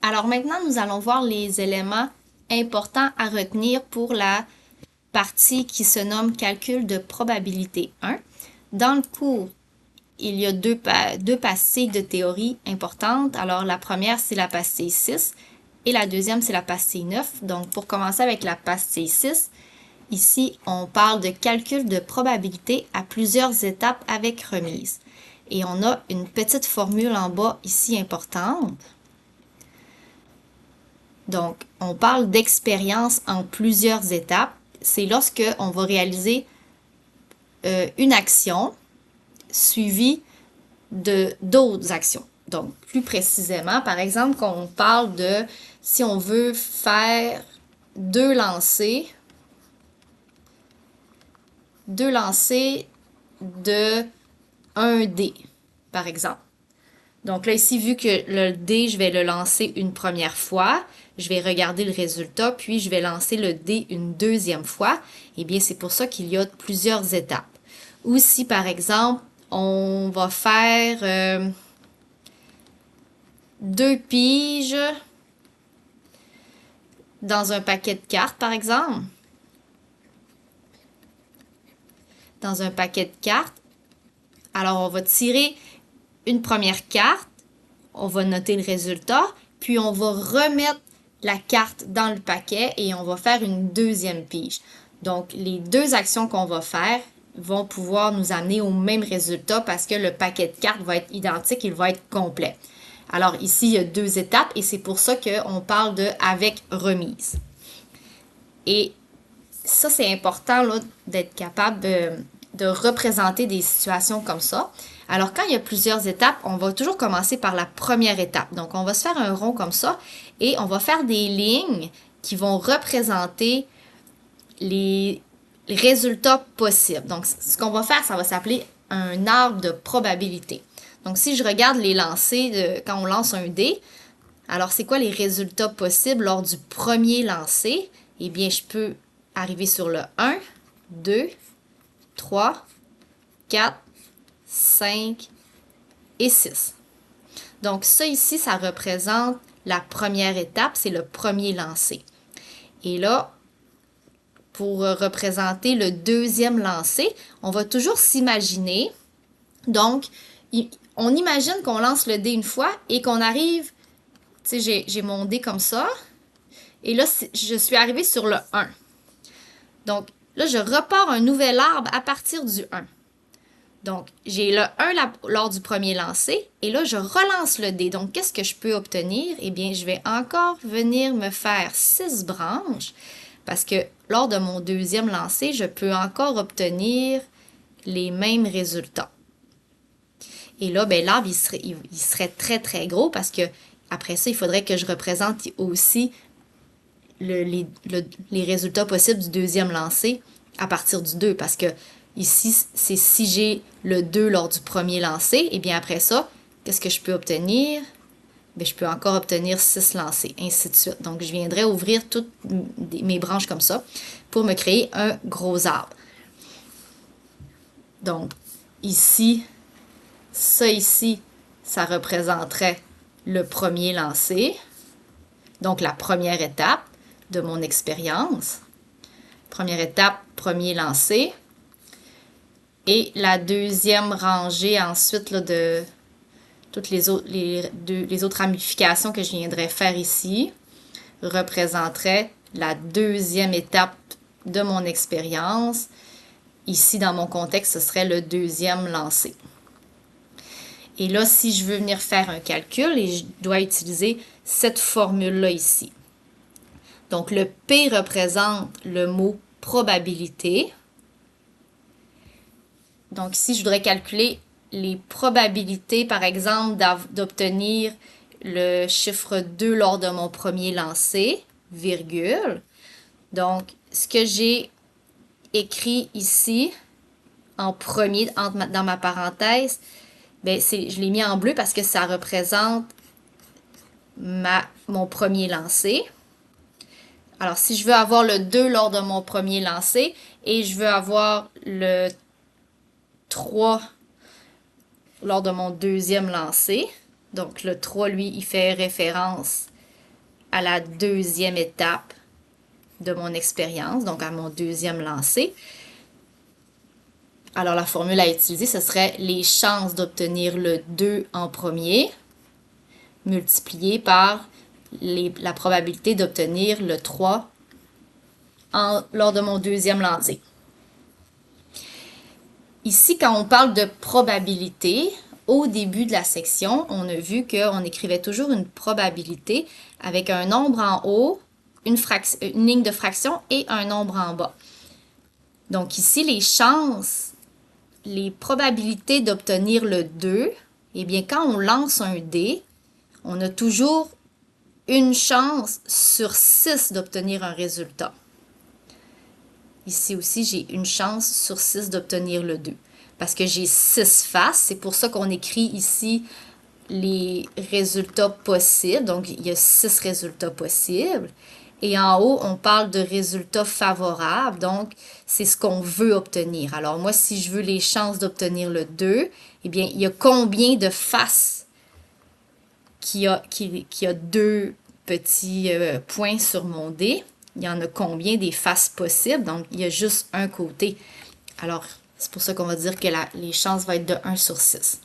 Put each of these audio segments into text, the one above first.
Alors maintenant, nous allons voir les éléments importants à retenir pour la partie qui se nomme calcul de probabilité 1. Dans le cours, il y a deux pastilles de théorie importantes. Alors la première, c'est la pastille 6 et la deuxième, c'est la pastille 9. Donc pour commencer avec la pastille 6, ici, on parle de calcul de probabilité à plusieurs étapes avec remise. Et on a une petite formule en bas ici importante. Donc, on parle d'expérience en plusieurs étapes. C'est lorsque on va réaliser une action suivie de d'autres actions. Donc, plus précisément, par exemple, quand on parle de si on veut faire deux lancers de un dé, par exemple. Donc là, ici, vu que le dé, je vais le lancer une première fois, je vais regarder le résultat, puis je vais lancer le dé une deuxième fois, eh bien, c'est pour ça qu'il y a plusieurs étapes. Ou si, par exemple, on va faire deux piges dans un paquet de cartes, par exemple. Dans un paquet de cartes. Alors, on va tirer une première carte, on va noter le résultat, puis on va remettre la carte dans le paquet et on va faire une deuxième pige. Donc, les deux actions qu'on va faire vont pouvoir nous amener au même résultat parce que le paquet de cartes va être identique, il va être complet. Alors ici, il y a deux étapes et c'est pour ça qu'on parle de avec remise. Et ça, c'est important d'être capable de représenter des situations comme ça. Alors, quand il y a plusieurs étapes, on va toujours commencer par la première étape. Donc, on va se faire un rond comme ça et on va faire des lignes qui vont représenter les résultats possibles. Donc, ce qu'on va faire, ça va s'appeler un arbre de probabilité. Donc, si je regarde les lancers quand on lance un dé, alors c'est quoi les résultats possibles lors du premier lancer? Eh bien, je peux arriver sur le 1, 2, 3, 4, 5 et 6. Donc ça ici, ça représente la première étape, c'est le premier lancer. Et là, pour représenter le deuxième lancer, on va toujours s'imaginer. Donc, on imagine qu'on lance le dé une fois et qu'on arrive, tu sais, j'ai mon dé comme ça. Et là, je suis arrivée sur le 1. Donc, là, je repars un nouvel arbre à partir du 1. Donc, j'ai le 1 lors du premier lancer et là, je relance le dé. Donc, qu'est-ce que je peux obtenir? Eh bien, je vais encore venir me faire 6 branches parce que lors de mon deuxième lancer, je peux encore obtenir les mêmes résultats. Et là, ben, l'arbre, il serait très, très gros parce que après ça, il faudrait que je représente aussi les résultats possibles du deuxième lancer à partir du 2 parce que ici, c'est si j'ai le 2 lors du premier lancer, et bien après ça, qu'est-ce que je peux obtenir? Bien, je peux encore obtenir 6 lancers, ainsi de suite. Donc, je viendrai ouvrir toutes mes branches comme ça pour me créer un gros arbre. Donc, ici, ça représenterait le premier lancer. Donc, la première étape de mon expérience. Première étape, premier lancer. Et la deuxième rangée ensuite là, de toutes les autres ramifications que je viendrais faire ici représenterait la deuxième étape de mon expérience. Ici, dans mon contexte, ce serait le deuxième lancer. Et là, si je veux venir faire un calcul, et je dois utiliser cette formule-là ici. Donc, le P représente le mot probabilité. Donc, ici, je voudrais calculer les probabilités, par exemple, d'obtenir le chiffre 2 lors de mon premier lancer, virgule. Donc, ce que j'ai écrit ici, en premier, dans ma parenthèse, ben, je l'ai mis en bleu parce que ça représente mon premier lancer. Alors, si je veux avoir le 2 lors de mon premier lancer et je veux avoir le 3 lors de mon deuxième lancer, donc le 3, lui, il fait référence à la deuxième étape de mon expérience, donc à mon deuxième lancer. Alors, la formule à utiliser, ce serait les chances d'obtenir le 2 en premier, multiplié par la probabilité d'obtenir le 3 lors de mon deuxième lancer. Ici, quand on parle de probabilité, au début de la section, on a vu qu'on écrivait toujours une probabilité avec un nombre en haut, une ligne de fraction et un nombre en bas. Donc ici, les chances, les probabilités d'obtenir le 2, eh bien, quand on lance un dé, on a toujours une chance sur 6 d'obtenir un résultat. Ici aussi, j'ai une chance sur 6 d'obtenir le 2. Parce que j'ai 6 faces, c'est pour ça qu'on écrit ici les résultats possibles. Donc, il y a 6 résultats possibles. Et en haut, on parle de résultats favorables. Donc, c'est ce qu'on veut obtenir. Alors, moi, si je veux les chances d'obtenir le 2, eh bien, il y a combien de faces qui a 2 petits points sur mon dé? Il y en a combien des faces possibles? Donc, il y a juste un côté. Alors, c'est pour ça qu'on va dire que les chances vont être de 1 sur 6.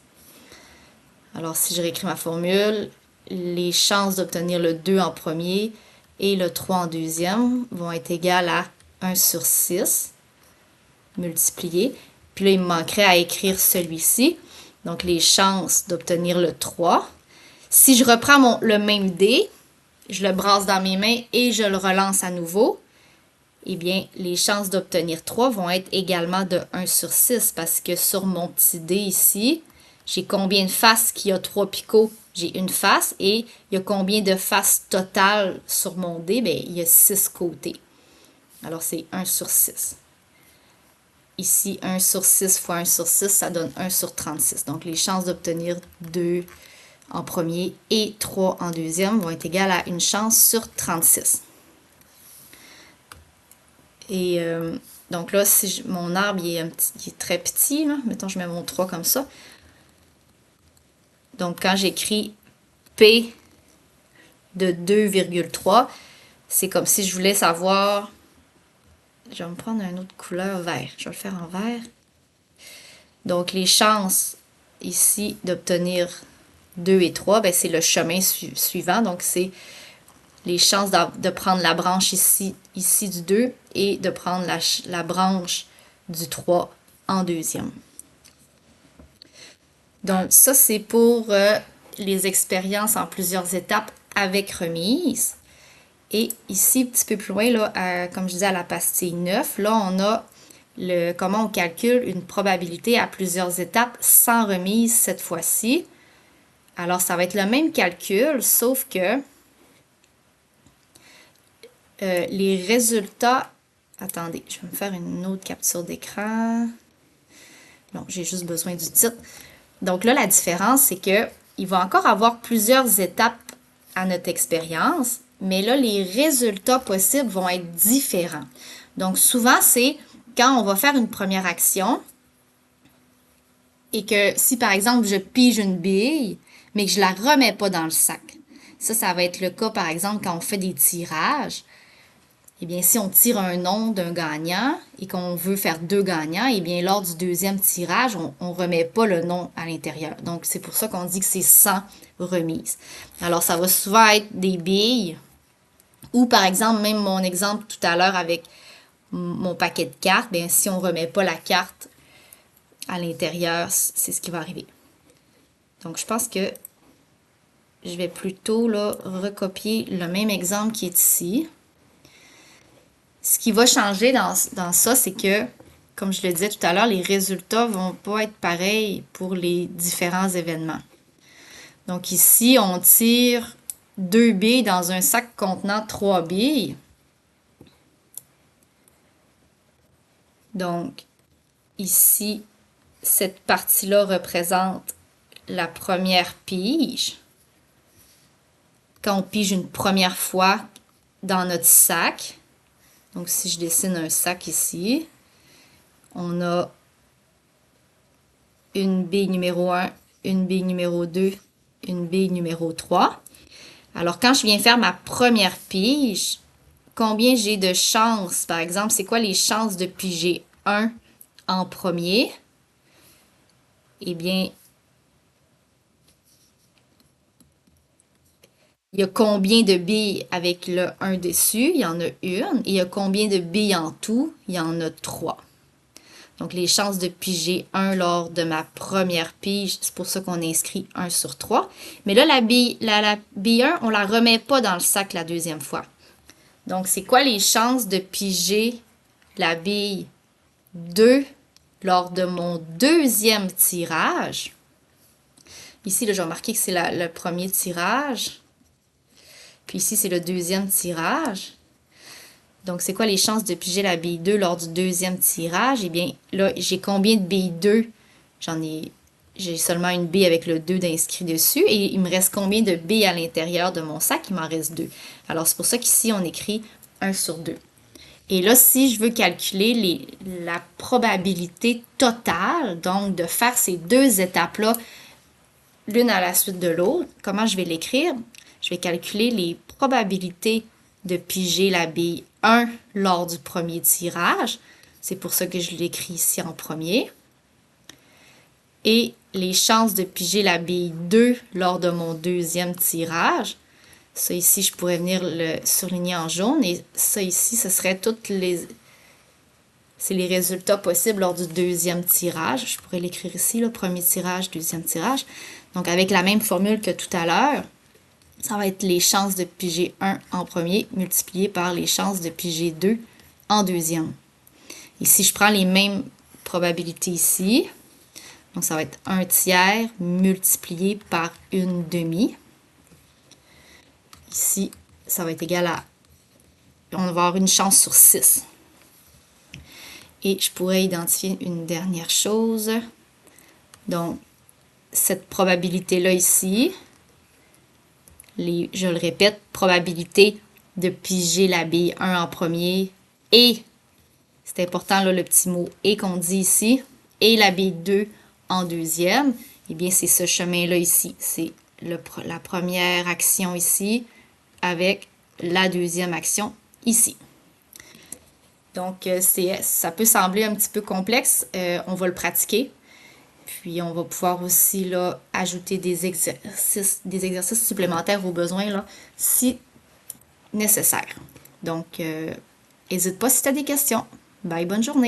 Alors, si je réécris ma formule, les chances d'obtenir le 2 en premier et le 3 en deuxième vont être égales à 1 sur 6 multiplié. Puis là, il me manquerait à écrire celui-ci. Donc, les chances d'obtenir le 3. Si je reprends le même dé, je le brasse dans mes mains et je le relance à nouveau, eh bien, les chances d'obtenir 3 vont être également de 1 sur 6 parce que sur mon petit dé ici, j'ai combien de faces qui a 3 picots? J'ai une face et il y a combien de faces totales sur mon dé? Bien, il y a 6 côtés. Alors, c'est 1 sur 6. Ici, 1 sur 6 fois 1 sur 6, ça donne 1 sur 36. Donc, les chances d'obtenir 2 en premier et 3 en deuxième vont être égales à une chance sur 36. Et donc là, si mon arbre il est très petit, là, mettons je mets mon 3 comme ça. Donc quand j'écris P de 2,3, c'est comme si je voulais savoir... Je vais me prendre une autre couleur vert. Je vais le faire en vert. Donc les chances ici d'obtenir 2 et 3, ben, c'est le chemin suivant. Donc c'est les chances de prendre la branche ici du 2 et de prendre la branche du 3 en deuxième. Donc, ça, c'est pour les expériences en plusieurs étapes avec remise. Et ici, un petit peu plus loin, là, comme je disais, à la pastille 9, là, on a comment on calcule une probabilité à plusieurs étapes sans remise cette fois-ci. Alors, ça va être le même calcul, sauf que les résultats... Attendez, je vais me faire une autre capture d'écran. Non, j'ai juste besoin du titre. Donc là, la différence, c'est que il va encore avoir plusieurs étapes à notre expérience, mais là, les résultats possibles vont être différents. Donc souvent, c'est quand on va faire une première action et que si, par exemple, je pige une bille, mais que je la remets pas dans le sac. Ça va être le cas, par exemple, quand on fait des tirages. Eh bien, si on tire un nom d'un gagnant et qu'on veut faire 2 gagnants, eh bien, lors du deuxième tirage, on ne remet pas le nom à l'intérieur. Donc, c'est pour ça qu'on dit que c'est sans remise. Alors, ça va souvent être des billes ou, par exemple, même mon exemple tout à l'heure avec mon paquet de cartes, bien, si on ne remet pas la carte à l'intérieur, c'est ce qui va arriver. Donc, je pense que je vais plutôt là, recopier le même exemple qui est ici. Ce qui va changer dans ça, c'est que, comme je le disais tout à l'heure, les résultats ne vont pas être pareils pour les différents événements. Donc ici, on tire 2 billes dans un sac contenant 3 billes. Donc, ici, cette partie-là représente la première pige. Quand on pige une première fois dans notre sac, donc, si je dessine un sac ici, on a une bille numéro 1, une bille numéro 2, une bille numéro 3. Alors, quand je viens faire ma première pige, combien j'ai de chances, par exemple, c'est quoi les chances de piger 1 en premier? Eh bien, il y a combien de billes avec le 1 dessus? Il y en a une. Et il y a combien de billes en tout? Il y en a 3. Donc, les chances de piger 1 lors de ma première pige, c'est pour ça qu'on inscrit 1 sur 3. Mais là, la bille 1, on ne la remet pas dans le sac la deuxième fois. Donc, c'est quoi les chances de piger la bille 2 lors de mon deuxième tirage? Ici, là, je vais marquer que c'est le premier tirage. Puis ici, c'est le deuxième tirage. Donc, c'est quoi les chances de piger la bille 2 lors du deuxième tirage? Eh bien, là, j'ai combien de billes 2? J'ai seulement une bille avec le 2 d'inscrit dessus. Et il me reste combien de billes à l'intérieur de mon sac? Il m'en reste 2. Alors, c'est pour ça qu'ici, on écrit 1 sur 2. Et là, si je veux calculer la probabilité totale, donc de faire ces deux étapes-là, l'une à la suite de l'autre, comment je vais l'écrire? Je vais calculer les probabilités de piger la bille 1 lors du premier tirage. C'est pour ça que je l'écris ici en premier. Et les chances de piger la bille 2 lors de mon deuxième tirage. Ça ici, je pourrais venir le surligner en jaune. Et ça ici, ce serait c'est les résultats possibles lors du deuxième tirage. Je pourrais l'écrire ici, le premier tirage, deuxième tirage. Donc, avec la même formule que tout à l'heure, ça va être les chances de piger 1 en premier multiplié par les chances de piger 2 en deuxième. Et si je prends les mêmes probabilités ici, donc ça va être 1 tiers multiplié par une demi. Ici, ça va être égal à... On va avoir une chance sur 6. Et je pourrais identifier une dernière chose. Donc, cette probabilité-là ici, je le répète, probabilité de piger la bille 1 en premier et, c'est important là, le petit mot et qu'on dit ici, et la bille 2 en deuxième, eh bien c'est ce chemin-là ici. C'est la première action ici avec la deuxième action ici. Donc, ça peut sembler un petit peu complexe. On va le pratiquer. Puis, on va pouvoir aussi là, ajouter des exercices supplémentaires au besoin là, si nécessaire. Donc, n'hésite pas si tu as des questions. Bye, bonne journée!